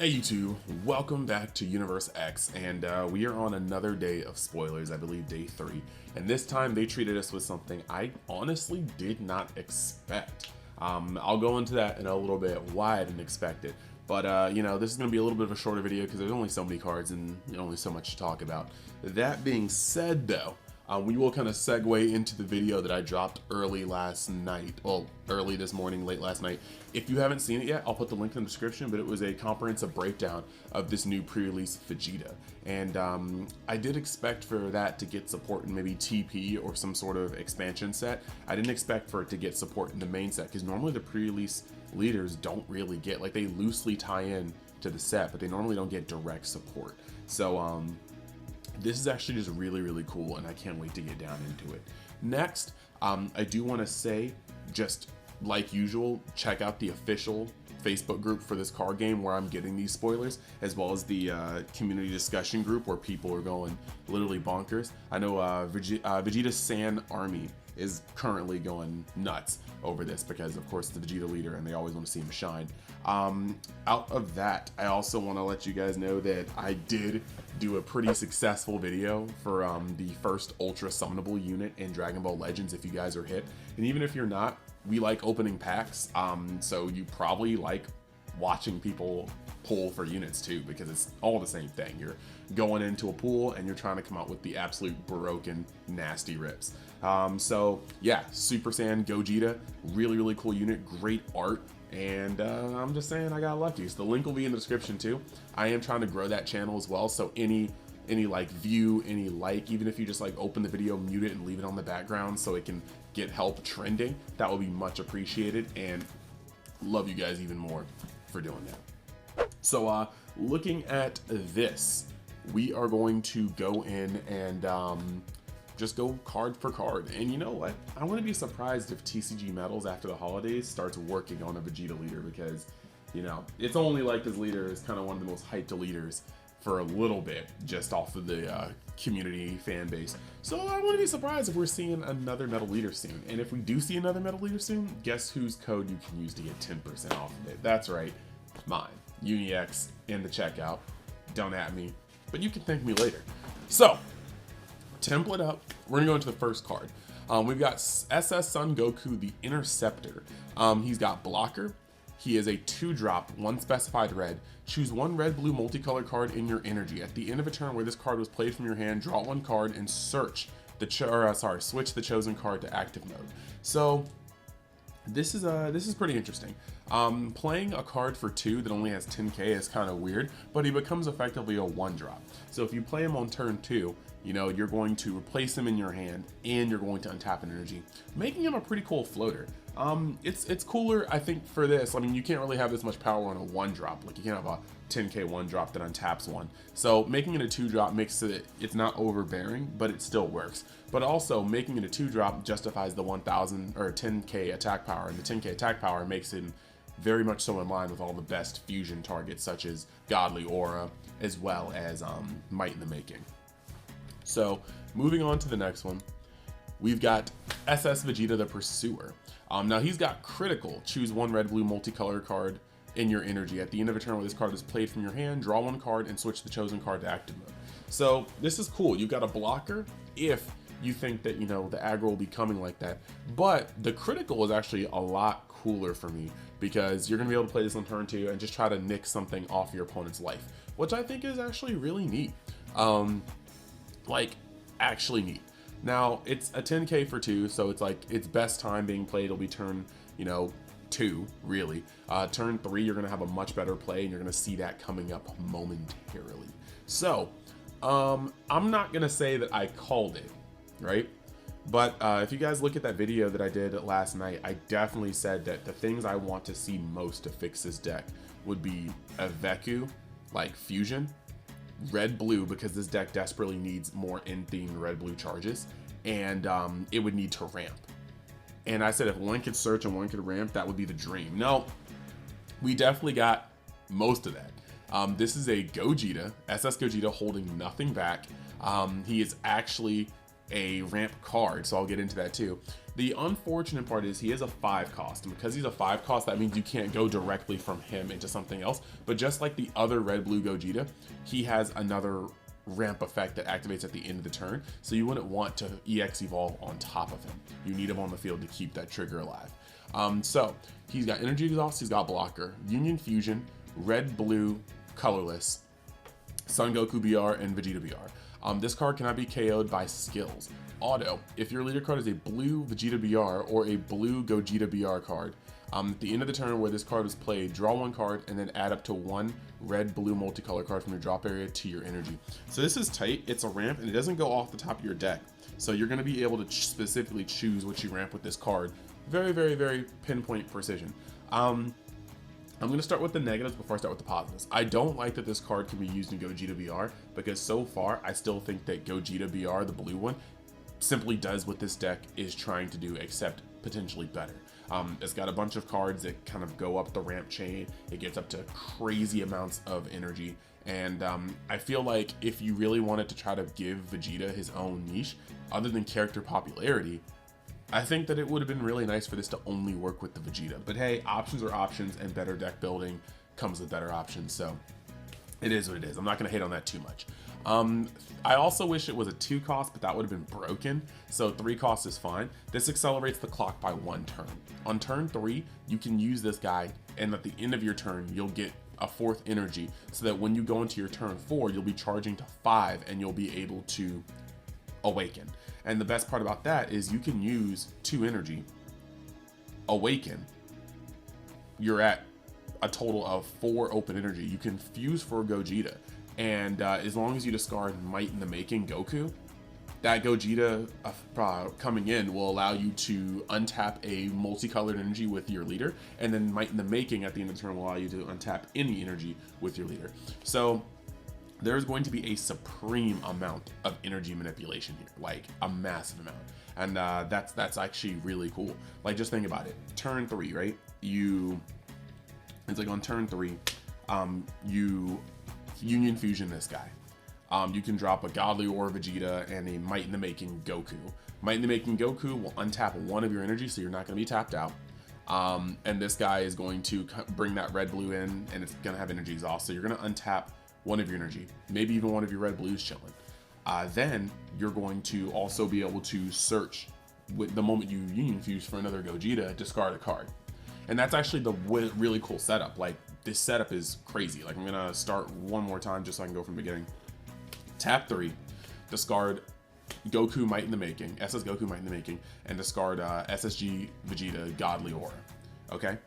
Hey YouTube, welcome back to Universe X, and we are on another day of spoilers, I believe day 3. And this time they treated us with something I honestly did not expect. I'll go into that in a little bit, why I didn't expect it. But, you know, this is going to be a little bit of a shorter video because there's only so many cards and only so much to talk about. That being said though, we will kind of segue into the video that I dropped early last night. Well, early this morning, late last night. If you haven't seen it yet, I'll put the link in the description, but it was a comprehensive breakdown of this new pre-release Vegeta. And I did expect for that to get support in maybe TP or some sort of expansion set. I didn't expect for it to get support in the main set, because normally the pre-release leaders don't really get, like, they loosely tie in to the set, but they normally don't get direct support. So, this is actually just really, really cool, and I can't wait to get down into it. Next, I do want to say, just like usual, check out the official Facebook group for this card game where I'm getting these spoilers, as well as the community discussion group where people are going literally bonkers. I know Vegeta San Army is currently going nuts over this because, of course, it's the Vegeta leader and they always want to see him shine. Out of that, I also want to let you guys know that I did do a pretty successful video for the first Ultra Summonable unit in Dragon Ball Legends, if you guys are hit. And even if you're not, we like opening packs, so you probably like watching people pull for units too, because it's all the same thing. You're going into a pool and you're trying to come out with the absolute broken, nasty rips. So yeah, Super Saiyan Gogeta, really, really cool unit, great art. And I'm just saying I got lucky. So the link will be in the description too. I am trying to grow that channel as well. So any like view, any like, even if you just like open the video, mute it and leave it on the background so it can get help trending, that will be much appreciated, and love you guys even more for doing that. So looking at this, we are going to go in and just go card for card. And you know what? I wouldn't be surprised if TCGMetalZ after the holidays starts working on a Vegeta leader, because, you know, it's only like this leader is kind of one of the most hyped leaders for a little bit, just off of the community fan base. So I wouldn't be surprised if we're seeing another metal leader soon. And if we do see another metal leader soon, guess whose code you can use to get 10% off of it? That's right, mine. UniX in the checkout. Don't at me, but you can thank me later. So, template up. We're gonna go into the first card. We've got SS Son Goku, the Interceptor. He's got blocker. He is a 2-drop, 1 specified red. Choose 1 red-blue multicolor card in your energy. At the end of a turn where this card was played from your hand, draw 1 card and switch the chosen card to active mode. So this is pretty interesting. Playing a card for 2 that only has 10k is kind of weird, but he becomes effectively a 1-drop. So if you play him on turn 2, you know, you're going to replace him in your hand and you're going to untap an energy, making him a pretty cool floater. It's cooler, I think, for this. I mean, you can't really have this much power on a 1-drop. Like, you can't have a 10k 1-drop that untaps 1. So making it a 2-drop makes it's not overbearing, but it still works. But also making it a 2-drop justifies the 1000 or 10k attack power, and the 10k attack power makes it very much so in line with all the best fusion targets, such as Godly Aura, as well as Might in the Making. So moving on to the next one, we've got SS Vegeta the Pursuer. Now he's got critical. Choose 1 red-blue multicolor card in your energy. At the end of a turn where this card is played from your hand, draw 1 card and switch the chosen card to active mode. So this is cool. You've got a blocker if you think that, you know, the aggro will be coming like that. But the critical is actually a lot cooler for me, because you're going to be able to play this on turn 2 and just try to nick something off your opponent's life, which I think is actually really neat. Like, actually neat. Now, it's a 10k for 2, so it's like its best time being played will be turn, you know, 2, really. Turn 3, you're going to have a much better play, and you're going to see that coming up momentarily. So, I'm not going to say that I called it, right? But if you guys look at that video that I did last night, I definitely said that the things I want to see most to fix this deck would be a Veku, like fusion, red-blue, because this deck desperately needs more in-themed red-blue charges, and it would need to ramp. And I said if one could search and one could ramp, that would be the dream. No, we definitely got most of that. This is a Gogeta, SS Gogeta, holding nothing back. He is actually a ramp card, so I'll get into that too. The unfortunate part is he is a 5 cost, and because he's a 5 cost, that means you can't go directly from him into something else. But just like the other red blue Gogeta, he has another ramp effect that activates at the end of the turn, so you wouldn't want to EX evolve on top of him. You need him on the field to keep that trigger alive. So he's got energy exhaust, he's got blocker, Union Fusion, red blue colorless, Son Goku BR, and Vegeta BR. This card cannot be KO'd by skills. Auto, if your leader card is a blue Vegeta BR or a blue Gogeta BR card, at the end of the turn where this card was played, draw 1 card and then add up to 1 red-blue multicolor card from your drop area to your energy. So this is tight, it's a ramp, and it doesn't go off the top of your deck. So you're going to be able to specifically choose what you ramp with this card. Very, very, very pinpoint precision. I'm going to start with the negatives before I start with the positives. I don't like that this card can be used in Gogeta BR, because so far I still think that Gogeta BR, the blue one, simply does what this deck is trying to do, except potentially better. It's got a bunch of cards that kind of go up the ramp chain. It gets up to crazy amounts of energy, and I feel like if you really wanted to try to give Vegeta his own niche, other than character popularity, I think that it would have been really nice for this to only work with the Vegeta. But hey, options are options, and better deck building comes with better options, so it is what it is. I'm not going to hate on that too much. I also wish it was a 2 cost, but that would have been broken, so 3 costs is fine. This accelerates the clock by 1 turn. On turn 3, you can use this guy, and at the end of your turn, you'll get a 4th energy, so that when you go into your turn 4, you'll be charging to 5, and you'll be able to awaken. And the best part about that is you can use 2 energy, awaken, you're at a total of 4 open energy. You can fuse for Gogeta, and as long as you discard Might in the Making Goku, that Gogeta coming in will allow you to untap a multicolored energy with your leader, and then Might in the Making at the end of the turn will allow you to untap any energy with your leader. So there's going to be a supreme amount of energy manipulation here, like a massive amount, and that's actually really cool. Like, just think about it. Turn 3, right? It's like on turn 3, you Union Fusion this guy. You can drop a Godly Ore Vegeta and a Might in the Making Goku. Might in the Making Goku will untap 1 of your energy, so you're not going to be tapped out. And this guy is going to bring that red blue in, and it's going to have energy exhaust, so you're going to untap 1 of your energy, maybe even 1 of your red blues chilling. Then you're going to also be able to search with the moment you Union Fuse for another Gogeta, discard a card. And that's actually the really cool setup. Like, this setup is crazy. Like, I'm gonna start one more time just so I can go from the beginning. Tap 3, discard Goku Might in the Making, SS Goku Might in the Making, and discard SSG Vegeta Godly Aura. Okay?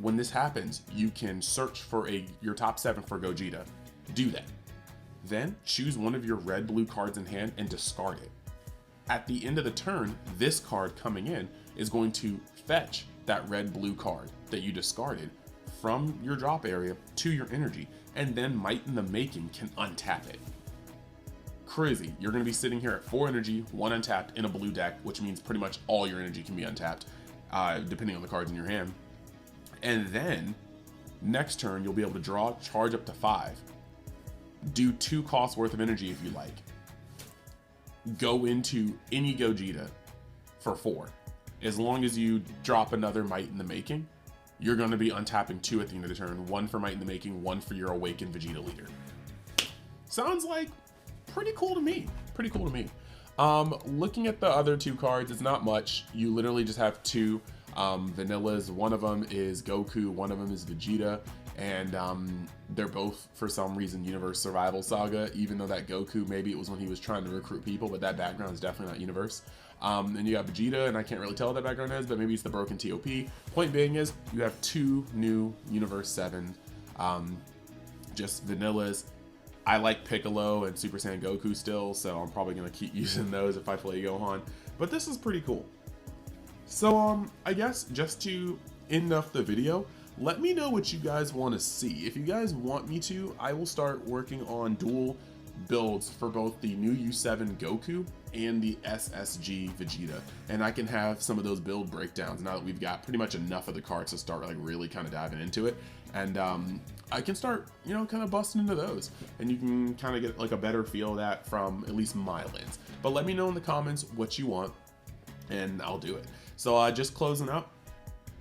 When this happens, you can search for your top 7 for Gogeta. Do that. Then choose 1 of your red-blue cards in hand and discard it. At the end of the turn, this card coming in is going to fetch that red-blue card that you discarded from your drop area to your energy, and then Might in the Making can untap it. Crazy. You're going to be sitting here at 4 energy, 1 untapped in a blue deck, which means pretty much all your energy can be untapped, depending on the cards in your hand. And then next turn, you'll be able to draw, charge up to 5, do 2 costs worth of energy if you like, go into any Gogeta for 4. As long as you drop another Might in the Making, you're going to be untapping 2 at the end of the turn, 1 for Might in the Making, 1 for your Awakened Vegeta leader. Sounds like pretty cool to me. Pretty cool to me. Looking at the other 2 cards, it's not much. You literally just have 2 vanillas. One of them is Goku, one of them is Vegeta, and they're both, for some reason, Universe Survival Saga, even though that Goku, maybe it was when he was trying to recruit people, but that background is definitely not Universe. And you got Vegeta, and I can't really tell what that background is, but maybe it's the broken TOP. Point being is, you have 2 new Universe 7, just vanillas. I like Piccolo and Super Saiyan Goku still, so I'm probably going to keep using those if I play Gohan. But this is pretty cool. So, I guess just to end off the video, let me know what you guys want to see. If you guys want me to, I will start working on dual builds for both the new U7 Goku and the SSG Vegeta, and I can have some of those build breakdowns now that we've got pretty much enough of the cards to start like really kind of diving into it. And I can start, you know, kind of busting into those, and you can kind of get like a better feel of that from at least my lens. But let me know in the comments what you want, and I'll do it. So just closing up,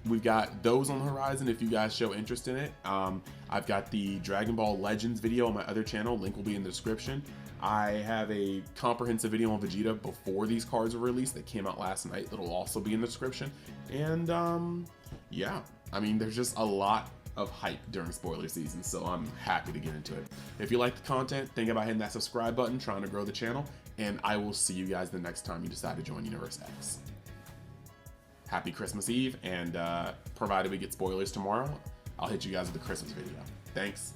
we've got those on the horizon if you guys show interest in it. I've got the Dragon Ball Legends video on my other channel, link will be in the description. I have a comprehensive video on Vegeta before these cards were released that came out last night that'll also be in the description. And yeah, I mean, there's just a lot of hype during spoiler season, so I'm happy to get into it. If you like the content, think about hitting that subscribe button, trying to grow the channel, and I will see you guys the next time you decide to join Universe X. Happy Christmas Eve, and provided we get spoilers tomorrow, I'll hit you guys with the Christmas video. Thanks.